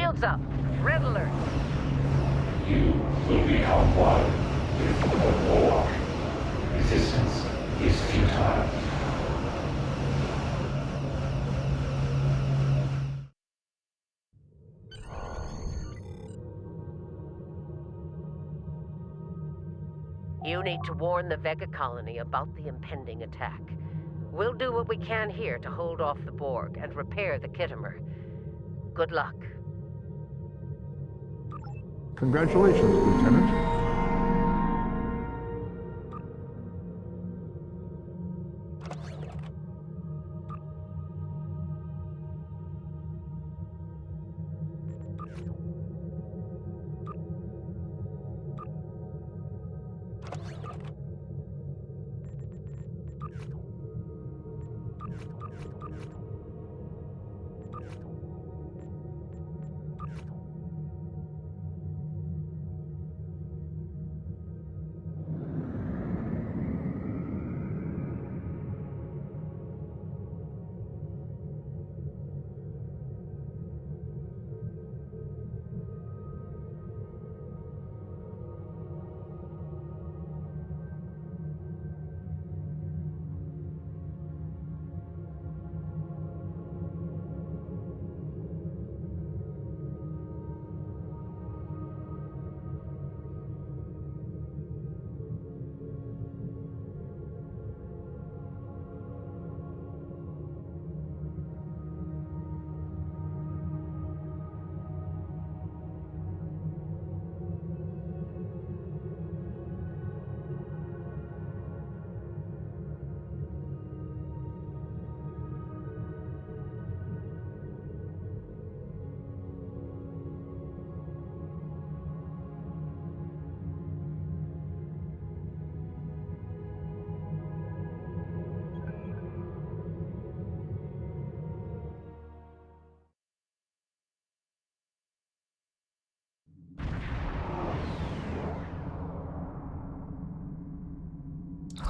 Shields up. Red alert. You will become one with the borg. Resistance is futile. You need to warn the Vega colony about the impending attack. We'll do what we can here to hold off the Borg and repair the Kittimer. Good luck. Congratulations, Lieutenant.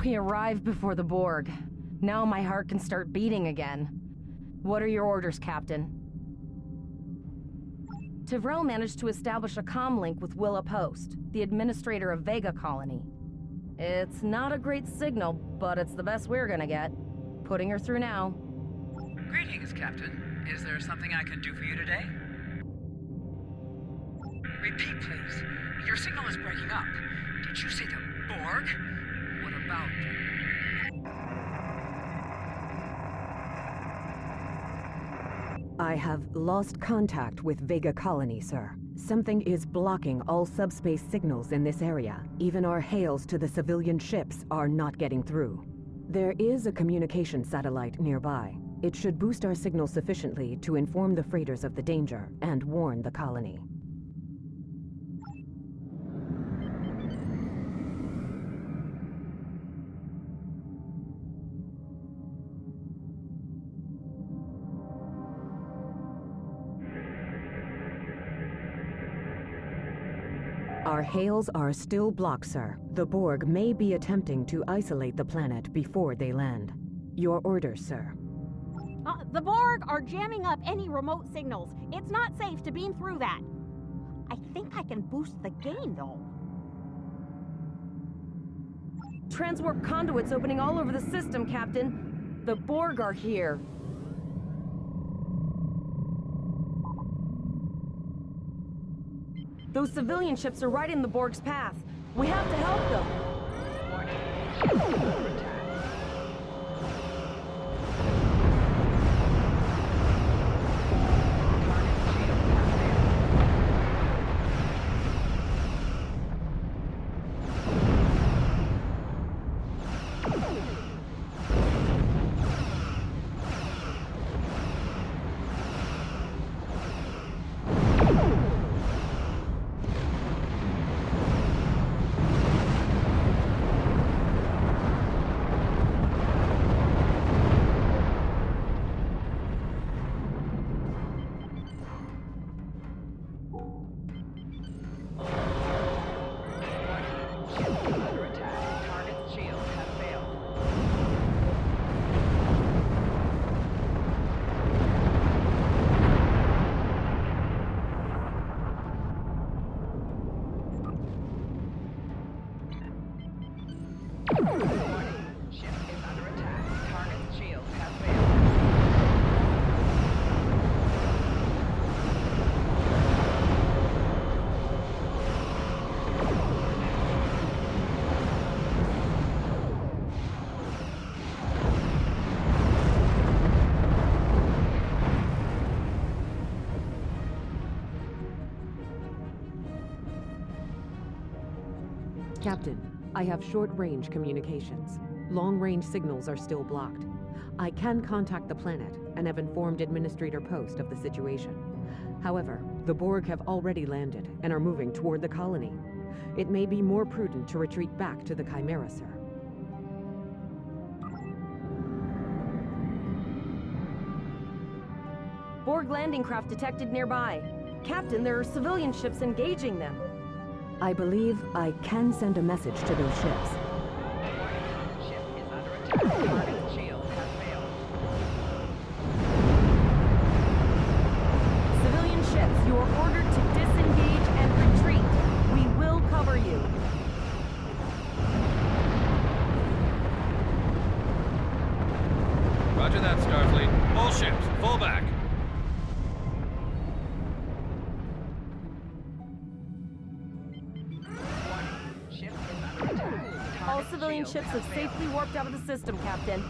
We arrived before the Borg. Now my heart can start beating again. What are your orders, Captain? Tivrell managed to establish a comm link with Willa Post, the administrator of Vega Colony. It's not a great signal, but it's the best we're gonna get. Putting her through now. Greetings, Captain. Is there something I can do for you today? Repeat, please. Your signal is breaking up. Did you say the Borg? What about them? I have lost contact with Vega Colony, sir. Something is blocking all subspace signals in this area. Even our hails to the civilian ships are not getting through. There is a communication satellite nearby. It should boost our signal sufficiently to inform the freighters of the danger and warn the colony. Our hails are still blocked, sir. The Borg may be attempting to isolate the planet before they land. Your orders, sir. The Borg are jamming up any remote signals. It's not safe to beam through that. I think I can boost the gain, though. Transwarp conduits opening all over the system, Captain. The Borg are here. Those civilian ships are right in the Borg's path. We have to help them. Ship is under attack. Target's shields have failed. Captain, I have short-range communications. Long-range signals are still blocked. I can contact the planet and have informed Administrator Post of the situation. However, the Borg have already landed and are moving toward the colony. It may be more prudent to retreat back to the Chimera, sir. Borg landing craft detected nearby. Captain, there are civilian ships engaging them. I believe I can send a message to those ships. Ship is under attack. Target's shields have failed. Civilian ships, you are ordered to disengage and retreat. We will cover you. Roger that, Starfleet. All ships, fall back. Ship is under attack. All Target's civilian shields ships have failed. safely warped out of the system, Captain.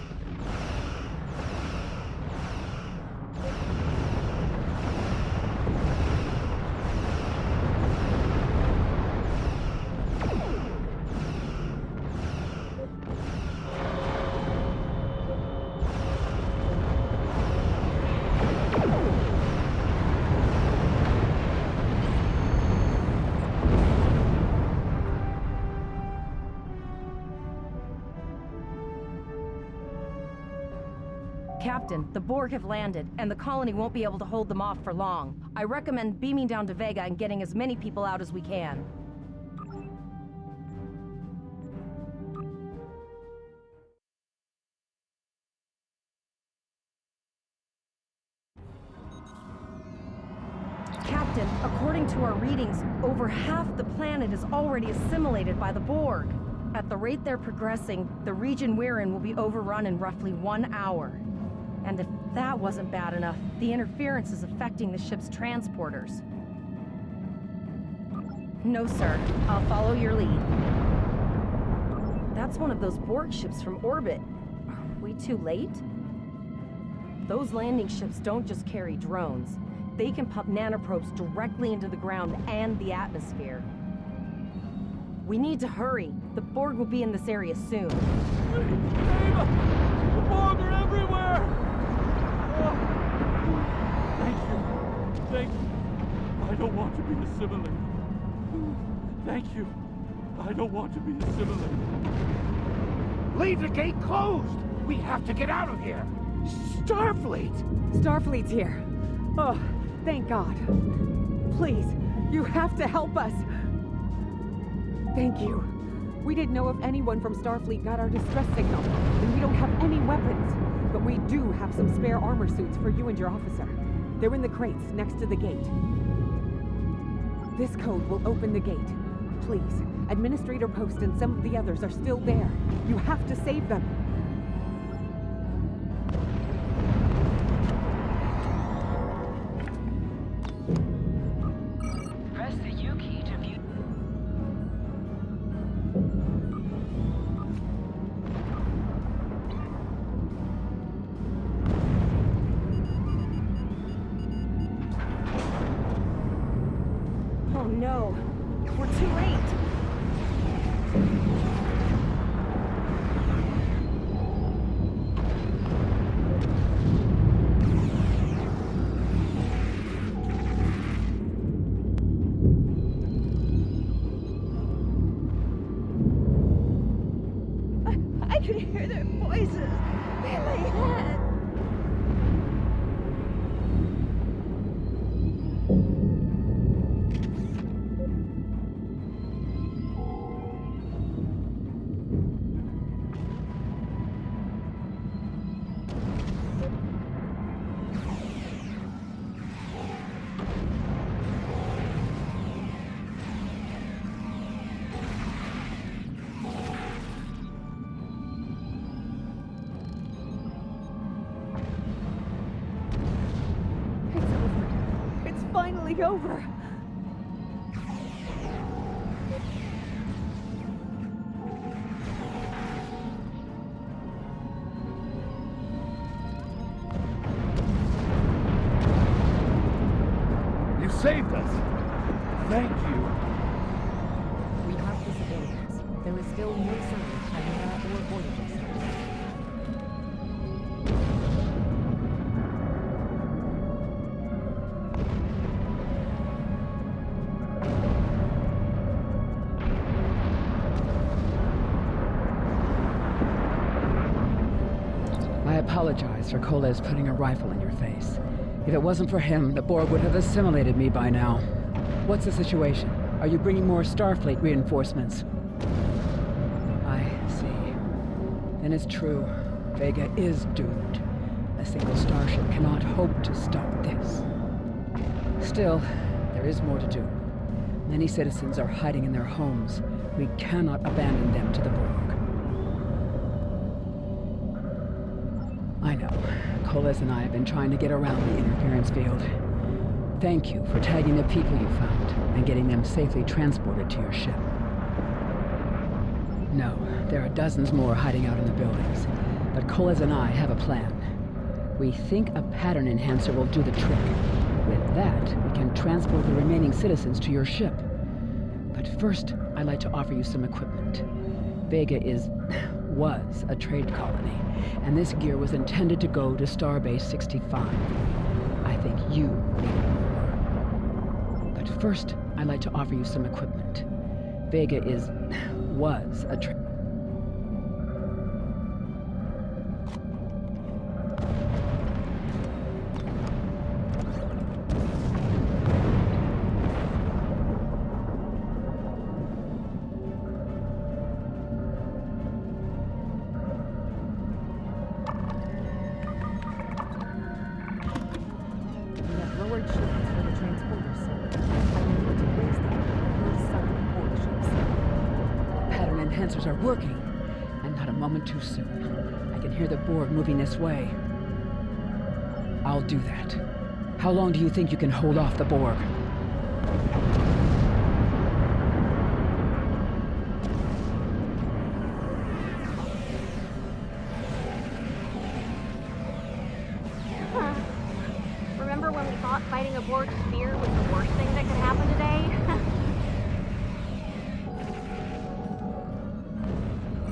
Captain, the Borg have landed, and the colony won't be able to hold them off for long. I recommend beaming down to Vega and getting as many people out as we can. Captain, according to our readings, over half the planet is already assimilated by the Borg. At the rate they're progressing, the region we're in will be overrun in roughly 1 hour. And if that wasn't bad enough, the interference is affecting the ship's transporters. No, sir. I'll follow your lead. That's one of those Borg ships from orbit. Are we too late? Those landing ships don't just carry drones. They can pump nanoprobes directly into the ground and the atmosphere. We need to hurry. The Borg will be in this area soon. Ava! The Borg are everywhere! Thank you. I don't want to be assimilated. Thank you. I don't want to be assimilated. Leave the gate closed! We have to get out of here! Starfleet! Starfleet's here. Oh, thank God. Please, you have to help us. Thank you. We didn't know if anyone from Starfleet got our distress signal, and we don't have any weapons. But we do have some spare armor suits for you and your officer. They're in the crates next to the gate. This code will open the gate. Please, Administrator Post and some of the others are still there. You have to save them. Press the U key to view. Oh no, we're too late. I could hear their voices in my head. be over. You saved us. Thank you. We have the civilians. There is still no sign of Chimera or Voyager stars. I apologize for Koles putting a rifle in your face. If it wasn't for him, the Borg would have assimilated me by now. What's the situation? Are you bringing more Starfleet reinforcements? I see. Then it's true. Vega is doomed. A single starship cannot hope to stop this. Still, there is more to do. Many citizens are hiding in their homes. We cannot abandon them to the Borg. I know. Koles and I have been trying to get around the interference field. Thank you for tagging the people you found and getting them safely transported to your ship. No, there are dozens more hiding out in the buildings, but Koles and I have a plan. We think a pattern enhancer will do the trick. With that, we can transport the remaining citizens to your ship. But first, I'd like to offer you some equipment. Vega was a trade colony, and this gear was intended to go to Starbase 65. I think you need it more. But first, I'd like to offer you some equipment. Vega was a trade... Enhancers are working, and not a moment too soon. I can hear the Borg moving this way. I'll do that. How long do you think you can hold off the Borg? Remember when we thought fighting a Borg sphere was the worst thing that could happen today?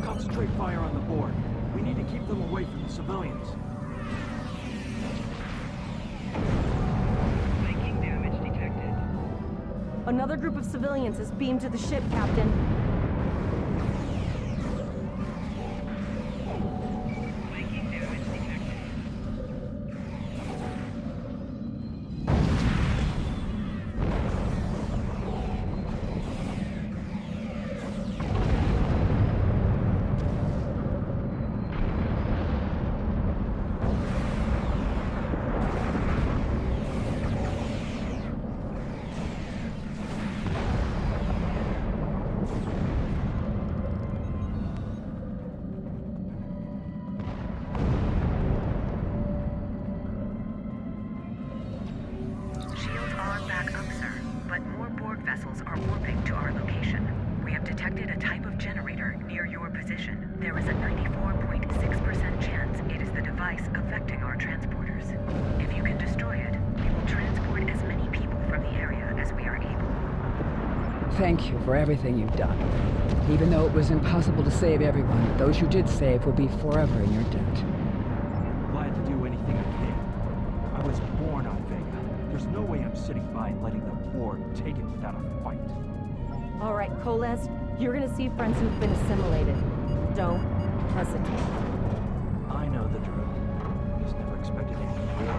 Concentrate fire on the Borg. We need to keep them away from the civilians. Making damage detected. Another group of civilians is beamed to the ship, Captain. Making damage detected. Shields are back up, sir, but more Borg vessels are warping to our location. We have detected a type of generator near your position. There is a 94.6% chance it is the device affecting our transporters. If you can destroy it, we will transport as many people from the area as we are able. Thank you for everything you've done. Even though it was impossible to save everyone, those you did save will be forever in your debt. Glad to do anything I can. I was born on Vega. There's no way I'm sitting by and letting the Borg take it without a fight. All right, Koles, you're gonna see friends who've been assimilated. Don't hesitate. I know the drill. Just never expected anything real.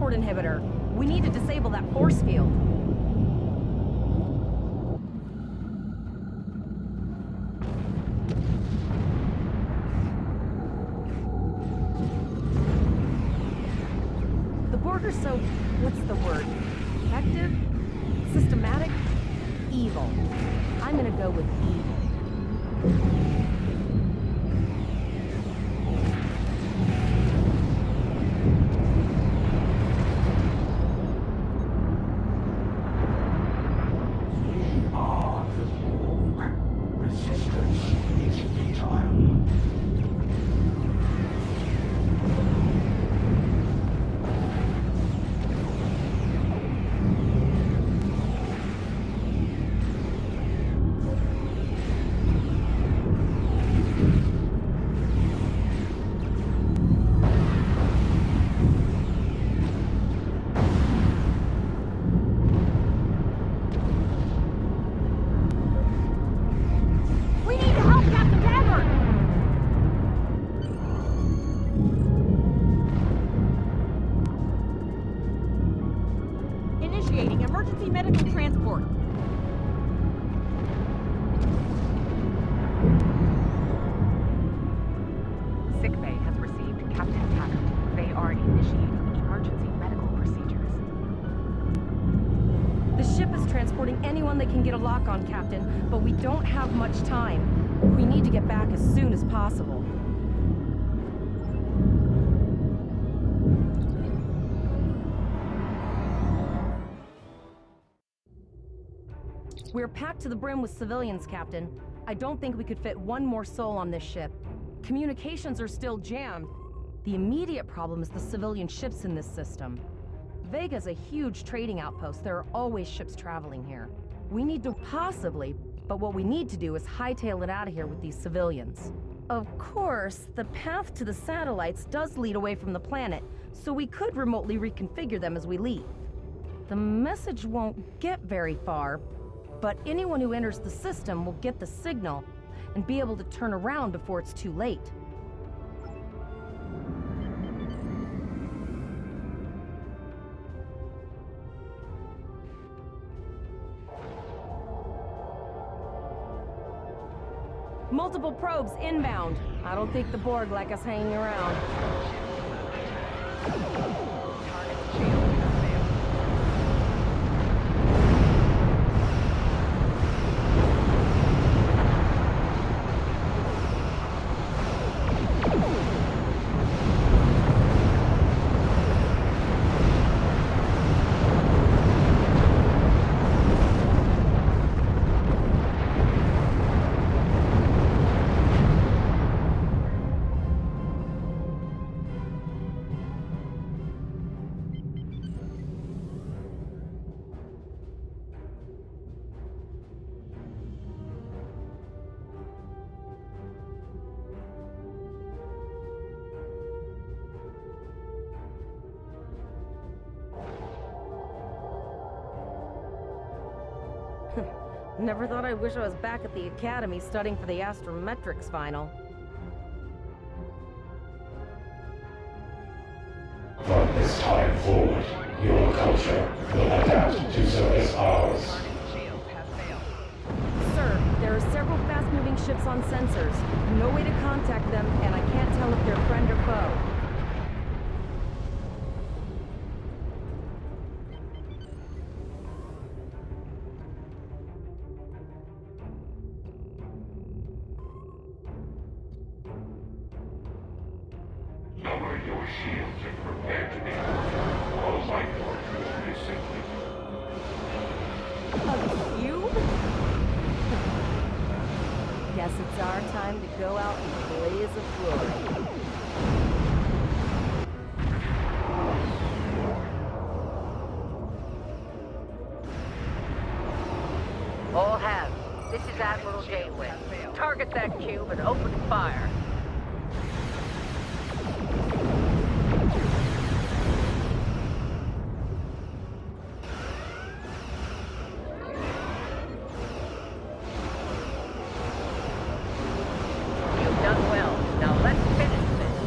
transport inhibitor. We need to disable that force field. The Borg are so... what's the word? Effective? Systematic? Evil. I'm gonna go with evil. Initiating emergency medical transport. Sickbay has received Captain Taggart. They are initiating emergency medical procedures. The ship is transporting anyone they can get a lock on, Captain, but we don't have much time. We need to get back as soon as possible. We're packed to the brim with civilians, Captain. I don't think we could fit one more soul on this ship. Communications are still jammed. The immediate problem is the civilian ships in this system. Vega's a huge trading outpost. There are always ships traveling here. We need to possibly, but what we need to do is hightail it out of here with these civilians. Of course, the path to the satellites does lead away from the planet, so we could remotely reconfigure them as we leave. The message won't get very far, but anyone who enters the system will get the signal and be able to turn around before it's too late. Multiple probes inbound. I don't think the Borg like us hanging around. Never thought I wish I was back at the academy studying for the astrometrics final. From this time forward, your culture will adapt to service ours. Sir, there are several fast-moving ships on sensors. No way to contact them, and I can't tell if they're friend or foe. Lower your shields and prepare to be moved. All life force will be simply. A cube? Guess it's our time to go out and blaze a glory. All hands, this is Admiral Janeway. Target that cube and open fire. You've done well. Now let's finish this.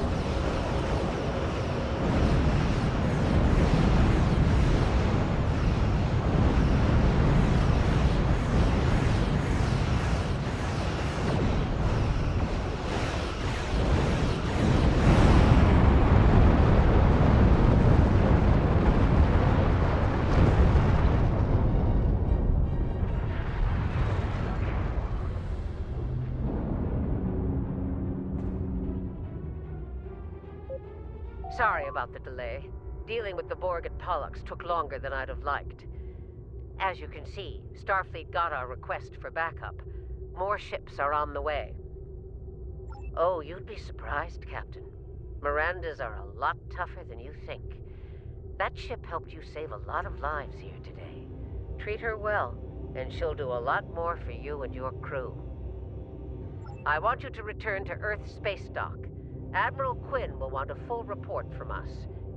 Sorry about the delay. Dealing with the Borg at Pollux took longer than I'd have liked. As you can see, Starfleet got our request for backup. More ships are on the way. Oh, you'd be surprised, Captain. Mirandas are a lot tougher than you think. That ship helped you save a lot of lives here today. Treat her well, and she'll do a lot more for you and your crew. I want you to return to Earth Space Dock. Admiral Quinn will want a full report from us.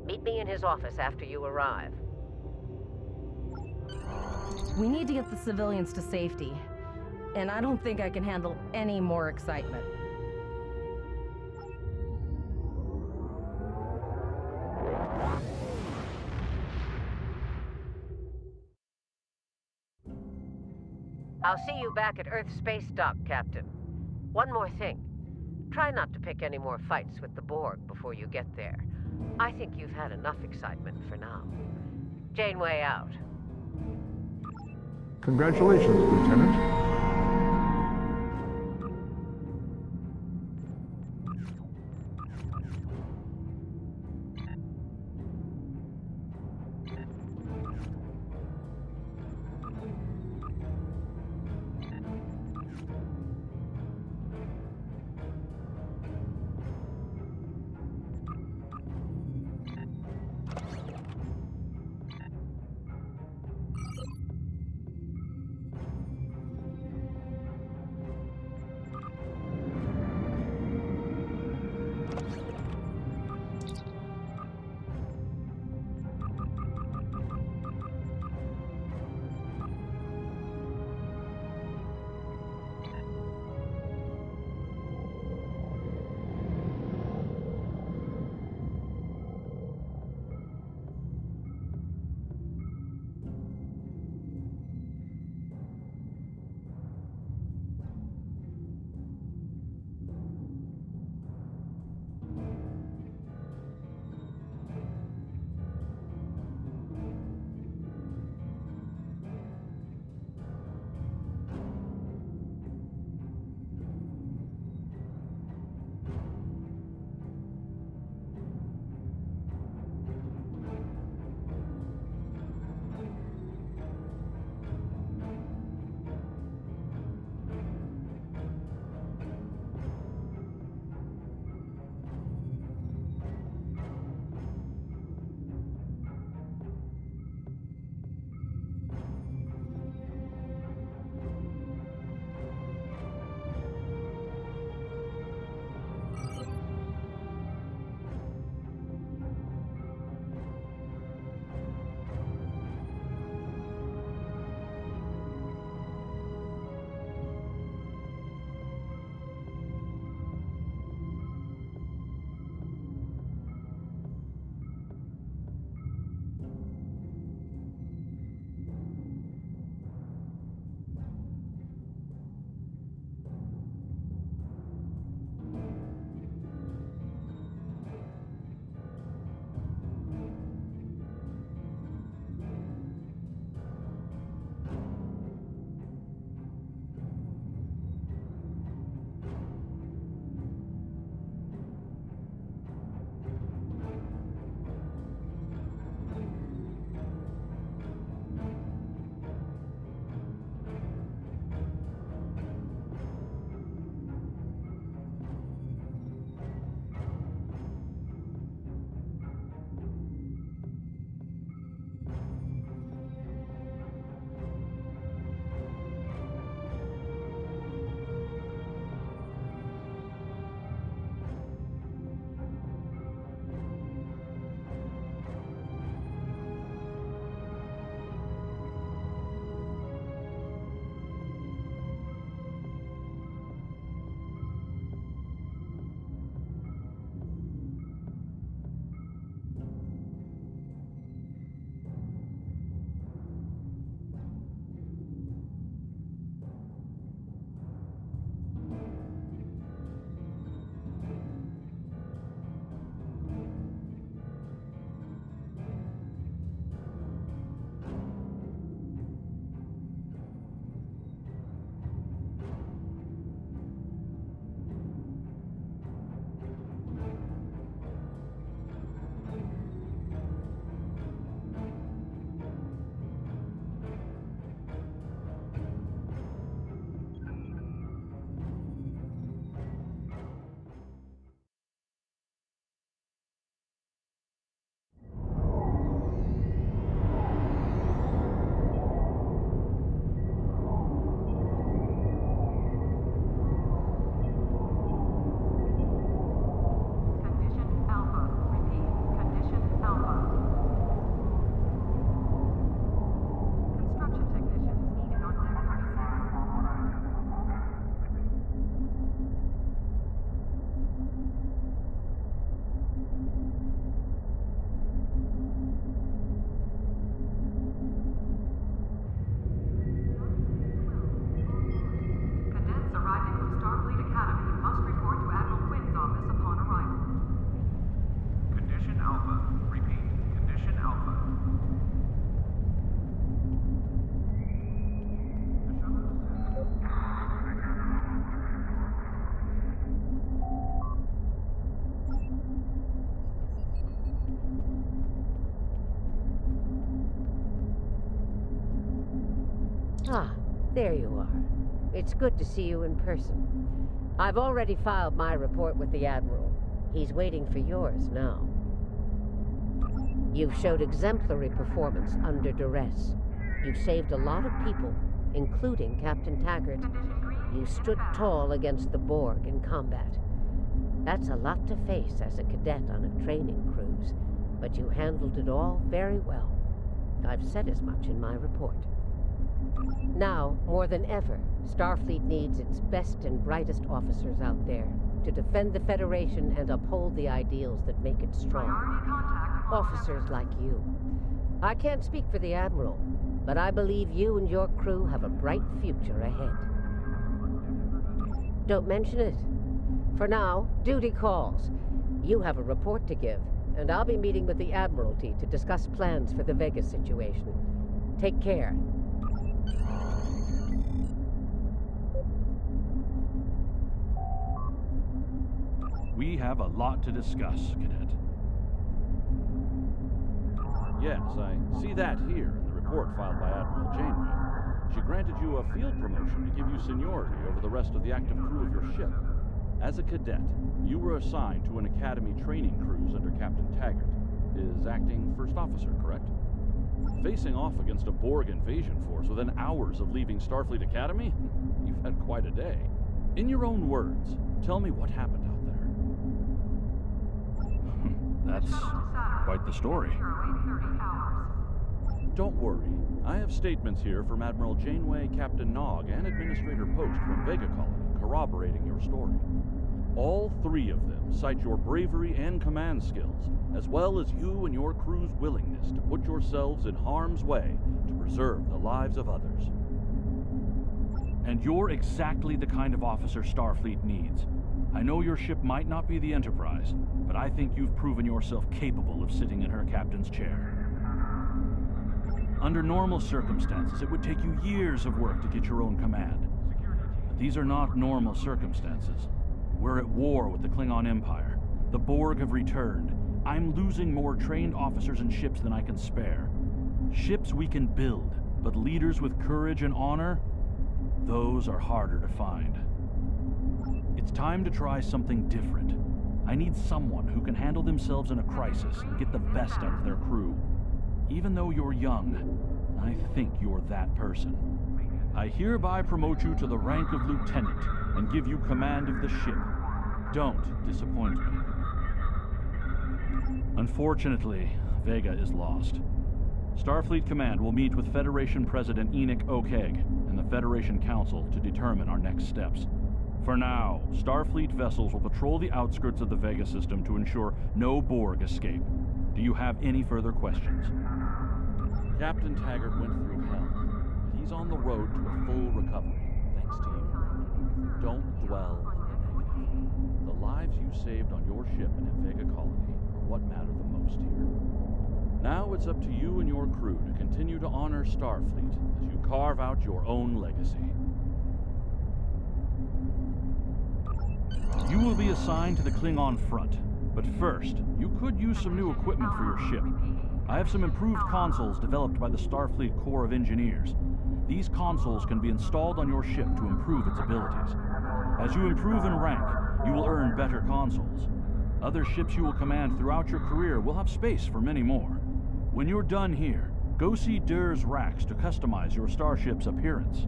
Meet me in his office after you arrive. We need to get the civilians to safety. And I don't think I can handle any more excitement. I'll see you back at Earth Space Dock, Captain. One more thing. Try not to pick any more fights with the Borg before you get there. I think you've had enough excitement for now. Janeway out. Congratulations, Lieutenant. Ah, there you are. It's good to see you in person. I've already filed my report with the Admiral. He's waiting for yours now. You've showed exemplary performance under duress. You've saved a lot of people, including Captain Taggart. You stood tall against the Borg in combat. That's a lot to face as a cadet on a training cruise, but you handled it all very well. I've said as much in my report. Now, more than ever, Starfleet needs its best and brightest officers out there to defend the Federation and uphold the ideals that make it strong. Officers like you. I can't speak for the Admiral, but I believe you and your crew have a bright future ahead. Don't mention it. For now, duty calls. You have a report to give, and I'll be meeting with the Admiralty to discuss plans for the Vega situation. Take care. We have a lot to discuss, Cadet. Yes, I see that here in the report filed by Admiral Janeway. She granted you a field promotion to give you seniority over the rest of the active crew of your ship. As a cadet, you were assigned to an Academy training cruise under Captain Taggart, his acting first officer, correct? Facing off against a Borg invasion force within hours of leaving Starfleet Academy? You've had quite a day. In your own words, tell me what happened out there. That's quite the story. Don't worry. I have statements here from Admiral Janeway, Captain Nog, and Administrator Post from Vega Colony corroborating your story. All three of them cite your bravery and command skills, as well as you and your crew's willingness to put yourselves in harm's way to preserve the lives of others. And you're exactly the kind of officer Starfleet needs. I know your ship might not be the Enterprise, but I think you've proven yourself capable of sitting in her captain's chair. Under normal circumstances, it would take you years of work to get your own command. But these are not normal circumstances. We're at war with the Klingon Empire. The Borg have returned. I'm losing more trained officers and ships than I can spare. Ships we can build, but leaders with courage and honor? Those are harder to find. It's time to try something different. I need someone who can handle themselves in a crisis and get the best out of their crew. Even though you're young, I think you're that person. I hereby promote you to the rank of lieutenant and give you command of the ship. Don't disappoint me. Unfortunately, Vega is lost. Starfleet Command will meet with Federation President Enoch Okeg and the Federation Council to determine our next steps. For now, Starfleet vessels will patrol the outskirts of the Vega system to ensure no Borg escape. Do you have any further questions? Captain Taggart went through hell, but he's on the road to a full recovery, thanks to you. Don't dwell on the negative. The lives you saved on your ship and at Vega Colony are what matter the most here. Now it's up to you and your crew to continue to honor Starfleet as you carve out your own legacy. You will be assigned to the Klingon front, but first, you could use some new equipment for your ship. I have some improved consoles developed by the Starfleet Corps of Engineers. These consoles can be installed on your ship to improve its abilities. As you improve in rank, you will earn better consoles. Other ships you will command throughout your career will have space for many more. When you're done here, go see Durr's racks to customize your starship's appearance.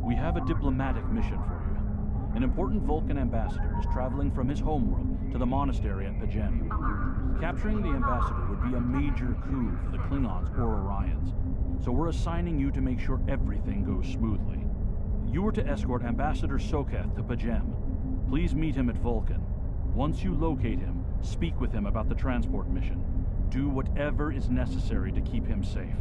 We have a diplomatic mission for you. An important Vulcan ambassador is traveling from his homeworld to the monastery at Pajem. Capturing the ambassador would be a major coup for the Klingons or Orions, so we're assigning you to make sure everything goes smoothly. You are to escort Ambassador Soketh to Pajem. Please meet him at Vulcan. Once you locate him, speak with him about the transport mission. Do whatever is necessary to keep him safe.